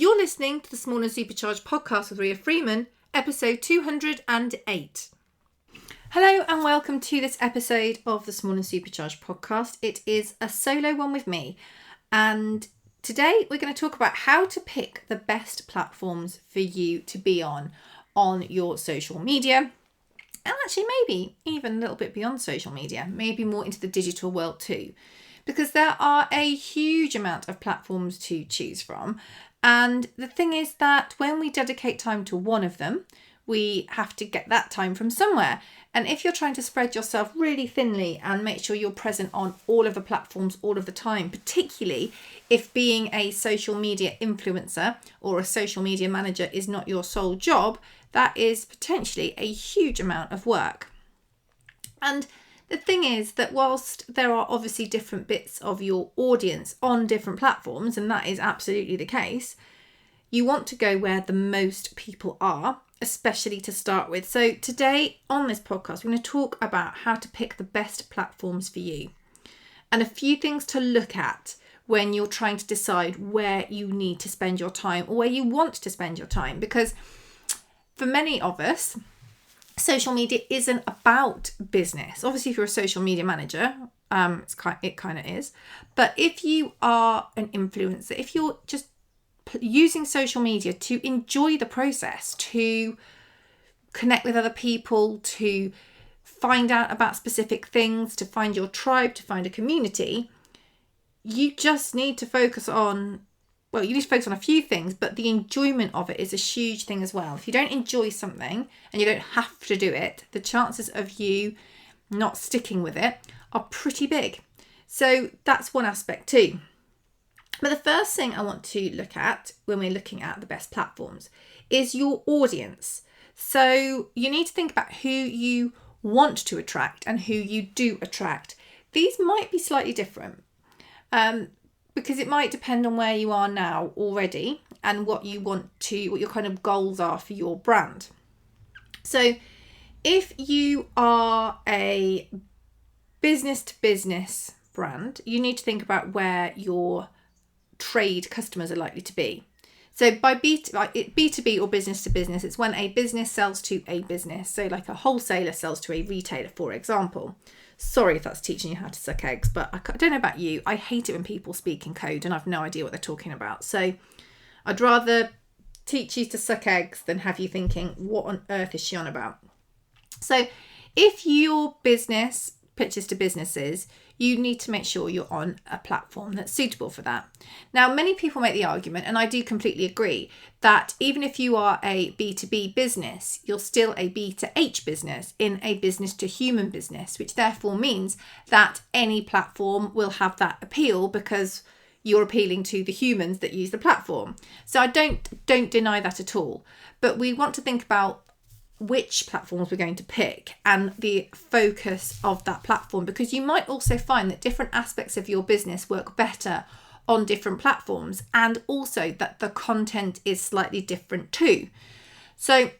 You're listening to the Small and Supercharged podcast with Ria Freeman, episode 208. Hello and welcome to this episode of the Small and Supercharged podcast. It is a solo one with me, and today we're going to talk about how to pick the best platforms for you to be on your social media, and actually maybe even a little bit beyond social media, maybe more into the digital world too, because there are a huge amount of platforms to choose from. And the thing is that when we dedicate time to one of them, we have to get that time from somewhere. And if you're trying to spread yourself really thinly and make sure you're present on all of the platforms all of the time, particularly if being a social media influencer or a social media manager is not your sole job, that is potentially a huge amount of work. And the thing is that whilst there are obviously different bits of your audience on different platforms, and that is absolutely the case, you want to go where the most people are, especially to start with. So today on this podcast, we're going to talk about how to pick the best platforms for you and a few things to look at when you're trying to decide where you need to spend your time or where you want to spend your time. Because for many of us, social media isn't about business. Obviously, if you're a social media manager, it kind of is. But if you are an influencer, if you're just using social media to enjoy the process, to connect with other people, to find out about specific things, to find your tribe, to find a community, you just need to focus on, well, you need to focus on a few things, but the enjoyment of it is a huge thing as well. If you don't enjoy something and you don't have to do it, the chances of you not sticking with it are pretty big. So that's one aspect too. But the first thing I want to look at when we're looking at the best platforms is your audience. So you need to think about who you want to attract and who you do attract. These might be slightly different because it might depend on where you are now already and what your kind of goals are for your brand. So if you are a business to business brand, you need to think about where your trade customers are likely to be. So by B2B or business to business, it's when a business sells to a business. So like a wholesaler sells to a retailer, for example. Sorry if that's teaching you how to suck eggs, but I don't know about you. I hate it when people speak in code and I've no idea what they're talking about. So I'd rather teach you to suck eggs than have you thinking, what on earth is she on about? So if your business pitches to businesses, you need to make sure you're on a platform that's suitable for that. Now, many people make the argument, and I do completely agree, that even if you are a B2B business, you're still a B2H business in a business to human business, which therefore means that any platform will have that appeal because you're appealing to the humans that use the platform. So I don't deny that at all. But we want to think about which platforms we're going to pick and the focus of that platform, because you might also find that different aspects of your business work better on different platforms, and also that the content is slightly different too. So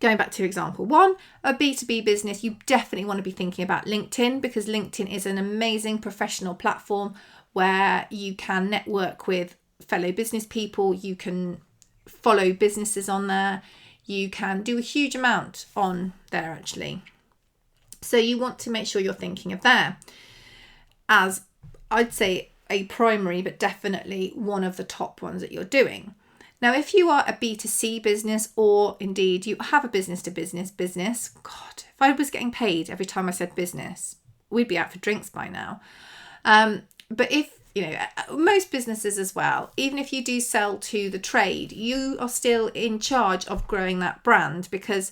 going back to example one, a B2B business, you definitely want to be thinking about LinkedIn, because LinkedIn is an amazing professional platform where you can network with fellow business people, you can follow businesses on there, you can do a huge amount on there actually. So you want to make sure you're thinking of there as, I'd say, a primary, but definitely one of the top ones that you're doing. Now, if you are a B2C business, or indeed you have a business to business business, God, if I was getting paid every time I said business, we'd be out for drinks by now. But if most businesses as well, even if you do sell to the trade, you are still in charge of growing that brand, because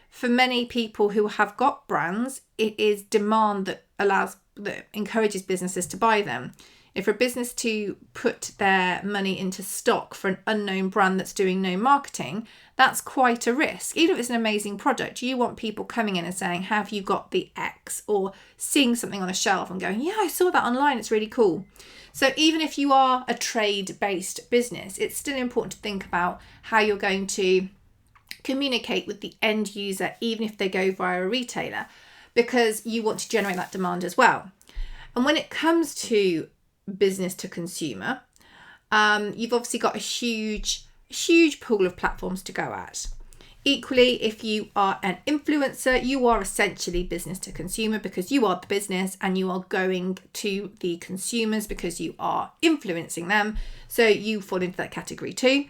for many people who have got brands, it is demand that encourages businesses to buy them. If for a business to put their money into stock for an unknown brand that's doing no marketing, that's quite a risk. Even if it's an amazing product, you want people coming in and saying, have you got the X? Or seeing something on a shelf and going, yeah, I saw that online, it's really cool. So even if you are a trade-based business, it's still important to think about how you're going to communicate with the end user, even if they go via a retailer, because you want to generate that demand as well. And when it comes to business to consumer, you've obviously got a huge pool of platforms to go at. Equally, if you are an influencer, you are essentially business to consumer because you are the business and you are going to the consumers because you are influencing them. So you fall into that category too.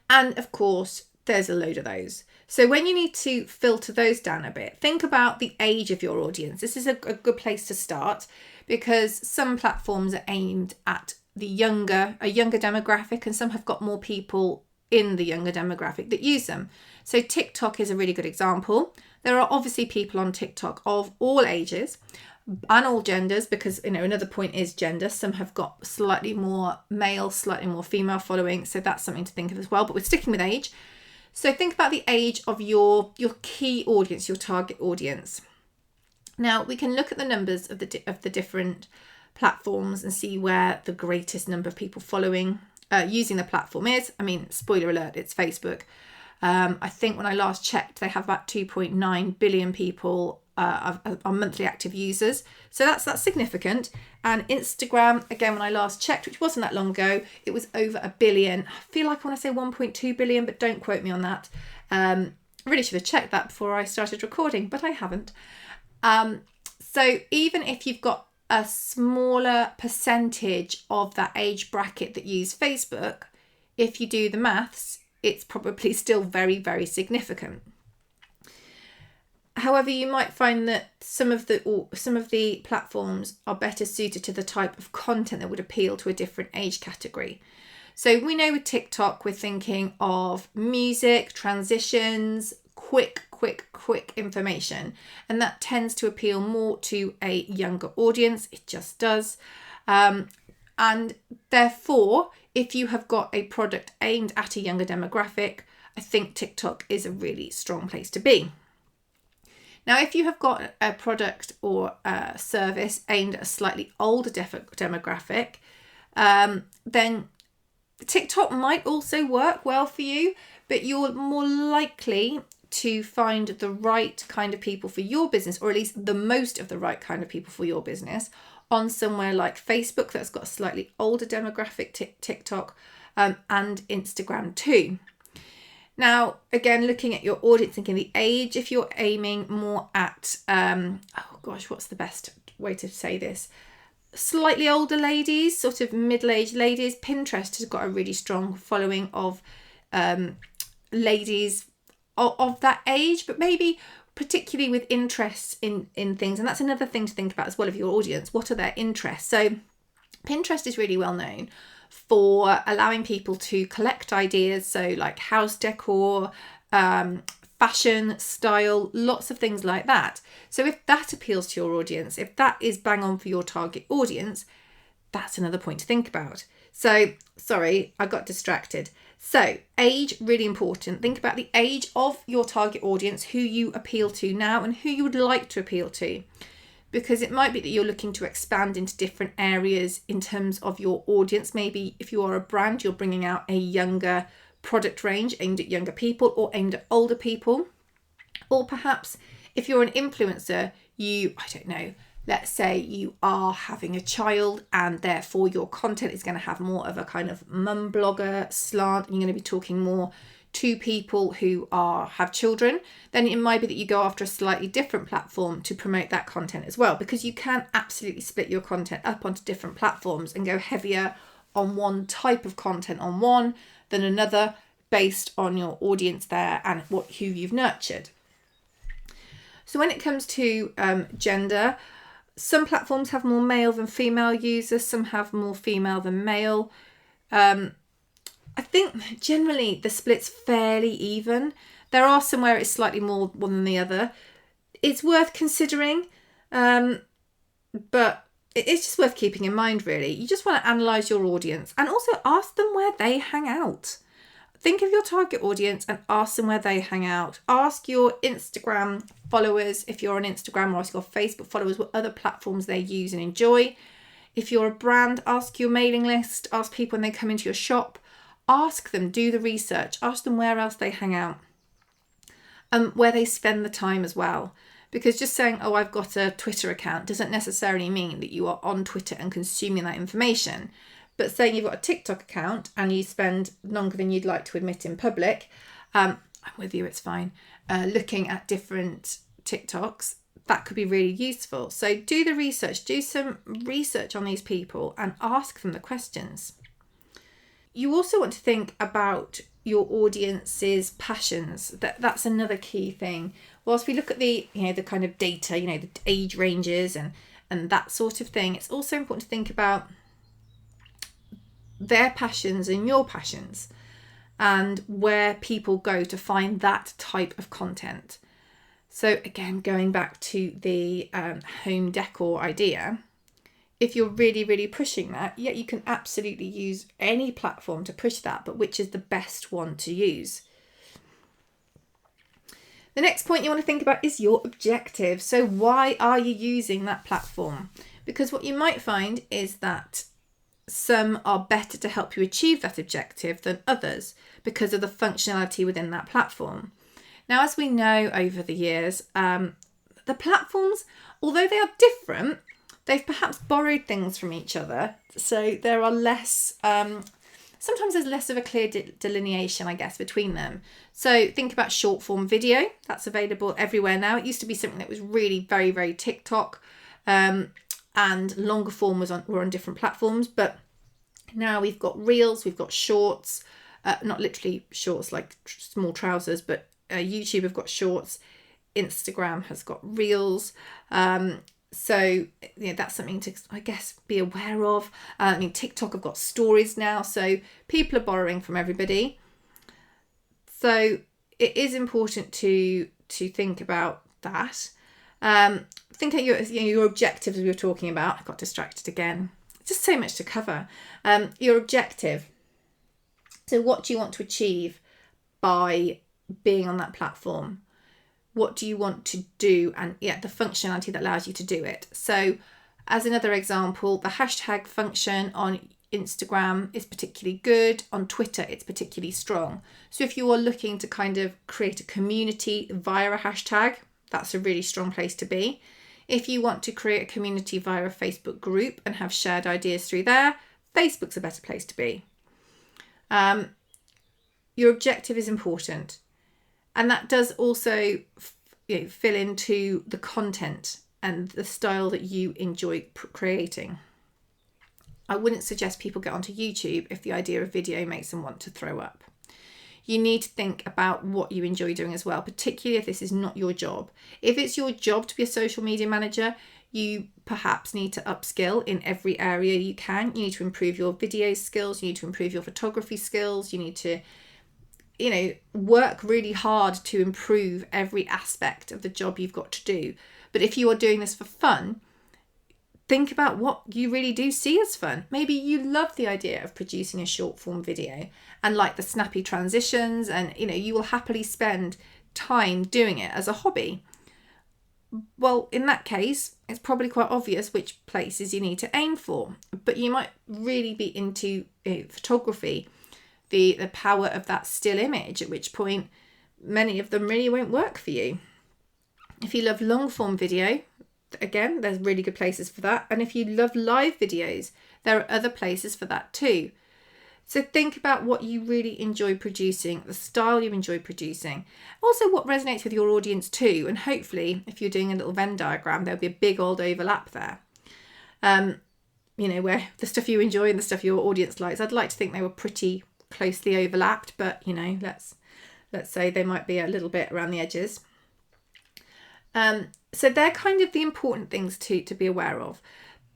And of course, there's a load of those. So when you need to filter those down a bit, think about the age of your audience. This is a good place to start because some platforms are aimed at a younger demographic, and some have got more people in the younger demographic that use them. So TikTok is a really good example. There are obviously people on TikTok of all ages and all genders because, another point is gender. Some have got slightly more male, slightly more female following. So that's something to think of as well. But we're sticking with age. So think about the age of your key audience, your target audience. Now we can look at the numbers of the different platforms and see where the greatest number of people following using the platform is. I mean, spoiler alert, it's Facebook. I think when I last checked, they have about 2.9 billion people are monthly active users. So that's significant. And Instagram, again, when I last checked, which wasn't that long ago, it was over 1 billion. I feel like I want to say 1.2 billion, but don't quote me on that. Really should have checked that before I started recording, but I haven't. So even if you've got a smaller percentage of that age bracket that use Facebook, if you do the maths, it's probably still very, very significant. However, you might find that some of the platforms are better suited to the type of content that would appeal to a different age category. So we know with TikTok, we're thinking of music, transitions, quick information, and that tends to appeal more to a younger audience. It just does. And therefore, if you have got a product aimed at a younger demographic, I think TikTok is a really strong place to be. Now, if you have got a product or a service aimed at a slightly older demographic, then TikTok might also work well for you, but you're more likely to find the right kind of people for your business, or at least the most of the right kind of people for your business, on somewhere like Facebook that's got a slightly older demographic, TikTok, and Instagram too. Now, again, looking at your audience, thinking the age, if you're aiming more at, what's the best way to say this? Slightly older ladies, sort of middle-aged ladies. Pinterest has got a really strong following of ladies of that age, but maybe particularly with interests in things. And that's another thing to think about as well of your audience. What are their interests? So Pinterest is really well known for allowing people to collect ideas. So like house decor, fashion, style, lots of things like that. So if that appeals to your audience, if that is bang on for your target audience, that's another point to think about. So, sorry, I got distracted. So, age, really important. Think about the age of your target audience, who you appeal to now and who you would like to appeal to. Because it might be that you're looking to expand into different areas in terms of your audience. Maybe if you are a brand, you're bringing out a younger product range aimed at younger people or aimed at older people. Or perhaps if you're an influencer, let's say you are having a child and therefore your content is going to have more of a kind of mum blogger slant. You're going to be talking more to people who have children. Then it might be that you go after a slightly different platform to promote that content as well, because you can absolutely split your content up onto different platforms and go heavier on one type of content on one than another based on your audience there and who you've nurtured. So when it comes to gender, some platforms have more male than female users, some have more female than male. I think generally the split's fairly even. There are some where it's slightly more one than the other. It's worth considering, but it's just worth keeping in mind, really. You just want to analyse your audience and also ask them where they hang out. Think of your target audience and ask them where they hang out. Ask your Instagram followers, if you're on Instagram, or ask your Facebook followers what other platforms they use and enjoy. If you're a brand, ask your mailing list, ask people when they come into your shop. Ask them, do the research, ask them where else they hang out and where they spend the time as well. Because just saying, oh, I've got a Twitter account doesn't necessarily mean that you are on Twitter and consuming that information. But saying you've got a TikTok account and you spend longer than you'd like to admit in public, I'm with you, it's fine, looking at different TikToks, that could be really useful. So do the research, do some research on these people and ask them the questions. You also want to think about your audience's passions. That's another key thing. Whilst we look at the kind of data, the age ranges and that sort of thing, it's also important to think about their passions and your passions and where people go to find that type of content. So again, going back to the home decor idea, if you're really, really pushing that, yeah, you can absolutely use any platform to push that, but which is the best one to use? The next point you want to think about is your objective. So why are you using that platform? Because what you might find is that some are better to help you achieve that objective than others because of the functionality within that platform. Now, as we know over the years, the platforms, although they are different, they've perhaps borrowed things from each other. So there are less, sometimes there's less of a clear delineation, I guess, between them. So think about short form video. That's available everywhere now. It used to be something that was really very, very TikTok, and longer form were on different platforms. But now we've got reels, we've got shorts, not literally shorts like small trousers, but YouTube have got shorts. Instagram has got reels. So that's something to, I guess, be aware of. TikTok have got stories now, so people are borrowing from everybody. So it is important to think about that. Think of your objectives we were talking about. I got distracted again. Just so much to cover. Your objective. So what do you want to achieve by being on that platform? What do you want to do? And the functionality that allows you to do it. So as another example, the hashtag function on Instagram is particularly good. On Twitter, it's particularly strong. So if you are looking to kind of create a community via a hashtag, that's a really strong place to be. If you want to create a community via a Facebook group and have shared ideas through there, Facebook's a better place to be. Your objective is important. And that does also fill into the content and the style that you enjoy creating. I wouldn't suggest people get onto YouTube if the idea of video makes them want to throw up. You need to think about what you enjoy doing as well, particularly if this is not your job. If it's your job to be a social media manager, you perhaps need to upskill in every area you can. You need to improve your video skills. You need to improve your photography skills. You need to work really hard to improve every aspect of the job you've got to do. But if you are doing this for fun, think about what you really do see as fun. Maybe you love the idea of producing a short form video and like the snappy transitions, and you will happily spend time doing it as a hobby. Well, in that case, it's probably quite obvious which places you need to aim for. But you might really be into photography, the power of that still image, at which point many of them really won't work for you. If you love long form video, again, there's really good places for that. And if you love live videos, there are other places for that too. So think about what you really enjoy producing, the style you enjoy producing, also what resonates with your audience too. And hopefully, if you're doing a little Venn diagram, there'll be a big old overlap there. Where the stuff you enjoy and the stuff your audience likes. I'd like to think they were pretty closely overlapped, but let's say they might be a little bit around the edges. So they're kind of the important things to be aware of.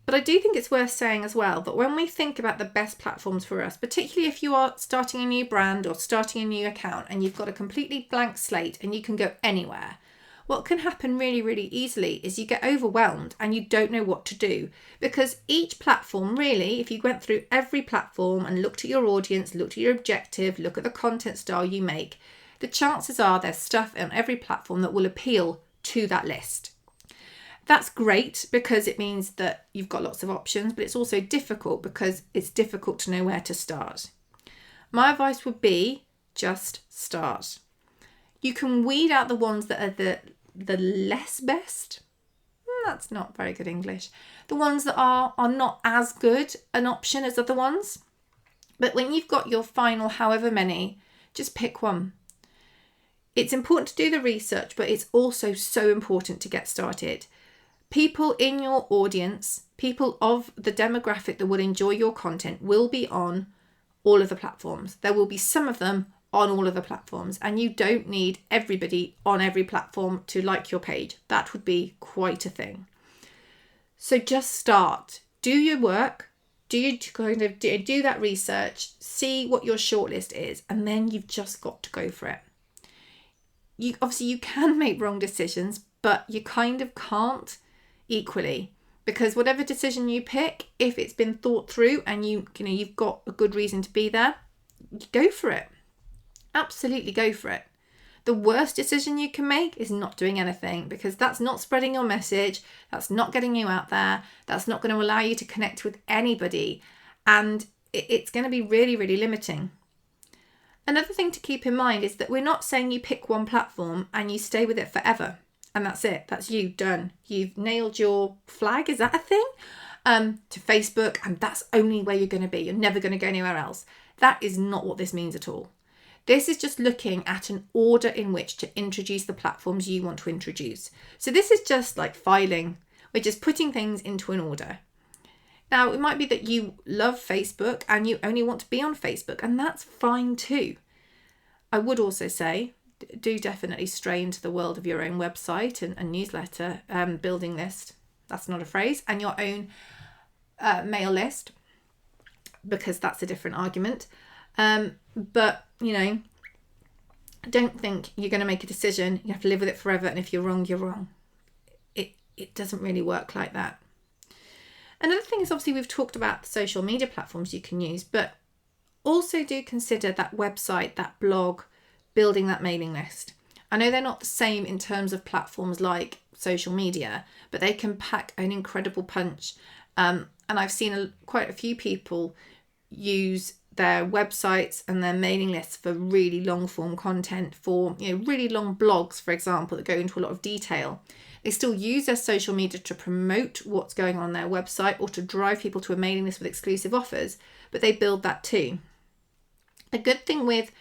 But I do think it's worth saying as well that when we think about the best platforms for us, particularly if you are starting a new brand or starting a new account and you've got a completely blank slate and you can go anywhere, what can happen really, really easily is you get overwhelmed and you don't know what to do, because each platform really, if you went through every platform and looked at your audience, looked at your objective, look at the content style you make, the chances are there's stuff on every platform that will appeal to that list. That's great because it means that you've got lots of options, but it's also difficult because it's difficult to know where to start. My advice would be just start. You can weed out the ones that are the less best. that's not very good English. The ones that are not as good an option as other ones. But when you've got your final however many, just pick one. It's important to do the research, but it's also so important to get started. People in your audience, people of the demographic that will enjoy your content, will be on all of the platforms. There will be some of them on all of the platforms, and you don't need everybody on every platform to like your page. That would be quite a thing. So just start. Do your work. Do that research, see what your shortlist is, and then you've just got to go for it. You can make wrong decisions, but you kind of can't equally, because whatever decision you pick, if it's been thought through and you've got a good reason to be there, go for it. Absolutely go for it. The worst decision you can make is not doing anything, because that's not spreading your message, that's not getting you out there, that's not going to allow you to connect with anybody, and it's going to be really, really limiting. Another thing to keep in mind is that we're not saying you pick one platform and you stay with it forever, and that's it, that's you, done. You've nailed your flag, is that a thing? To Facebook, and that's only where you're going to be. You're never going to go anywhere else. That is not what this means at all. This is just looking at an order in which to introduce the platforms you want to introduce. So this is just like filing. We're just putting things into an order. Now, it might be that you love Facebook and you only want to be on Facebook, and that's fine too. I would also say, do definitely stray into the world of your own website and newsletter building list. That's not a phrase. And your own mail list, because that's a different argument. But, don't think you're going to make a decision, you have to live with it forever, and if you're wrong, you're wrong. It doesn't really work like that. Another thing is, obviously, we've talked about the social media platforms you can use, but also do consider that website, that blog, building that mailing list. I know they're not the same in terms of platforms like social media, but they can pack an incredible punch. And I've seen quite a few people use their websites and their mailing lists for really long form content, for really long blogs, for example, that go into a lot of detail. They still use their social media to promote what's going on their website or to drive people to a mailing list with exclusive offers, but they build that too. A good thing with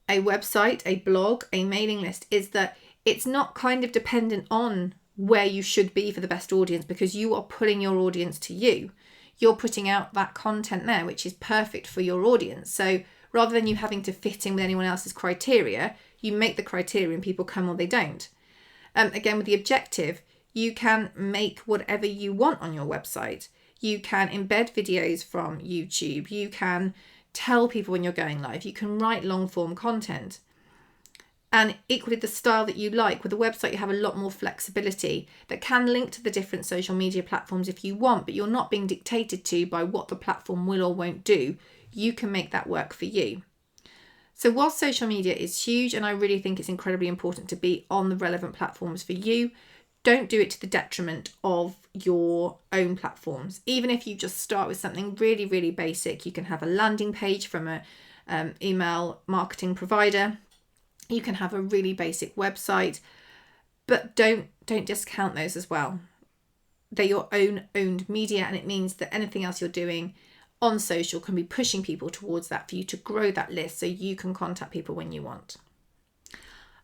a website, a blog, a mailing list is that it's not kind of dependent on where you should be for the best audience, because you are pulling your audience to you. You're putting out that content there, which is perfect for your audience. So rather than you having to fit in with anyone else's criteria, you make the criteria and people come or they don't. Again, with the objective, you can make whatever you want on your website. You can embed videos from YouTube. You can tell people when you're going live. You can write long form content. And equally, the style that you like. With a website, you have a lot more flexibility that can link to the different social media platforms if you want, but you're not being dictated to by what the platform will or won't do. You can make that work for you. So whilst social media is huge, and I really think it's incredibly important to be on the relevant platforms for you, don't do it to the detriment of your own platforms. Even if you just start with something really, really basic, you can have a landing page from an email marketing provider. You can have a really basic website, but don't discount those as well. They're your own owned media, and it means that anything else you're doing on social can be pushing people towards that for you to grow that list so you can contact people when you want.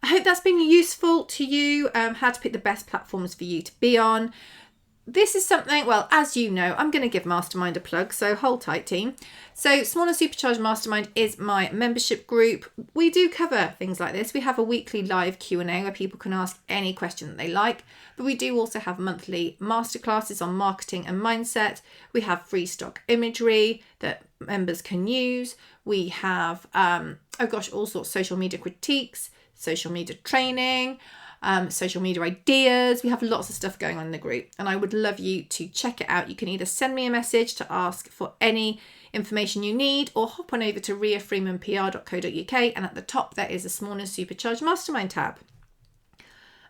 I hope that's been useful to you, how to pick the best platforms for you to be on. This is something, well, as you know, I'm going to give Mastermind a plug, so hold tight, team. So Small and Supercharged Mastermind is my membership group. We do cover things like this. We have a weekly live Q&A where people can ask any question that they like, but we do also have monthly masterclasses on marketing and mindset. We have free stock imagery that members can use. We have, all sorts of social media critiques, social media training, social media ideas. We have lots of stuff going on in the group, and I would love you to check it out. You can either send me a message to ask for any information you need, or hop on over to riafreemanpr.co.uk, and at the top there is a Small and Supercharged Mastermind tab.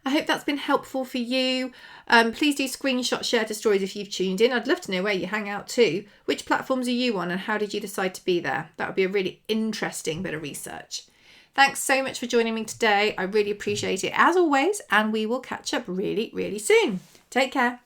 I hope that's been helpful for you. Please do screenshot share to stories if you've tuned in. I'd love to know where you hang out too. Which platforms are you on, and how did you decide to be there? That would be a really interesting bit of research. Thanks so much for joining me today. I really appreciate it as always, and we will catch up really, really soon. Take care.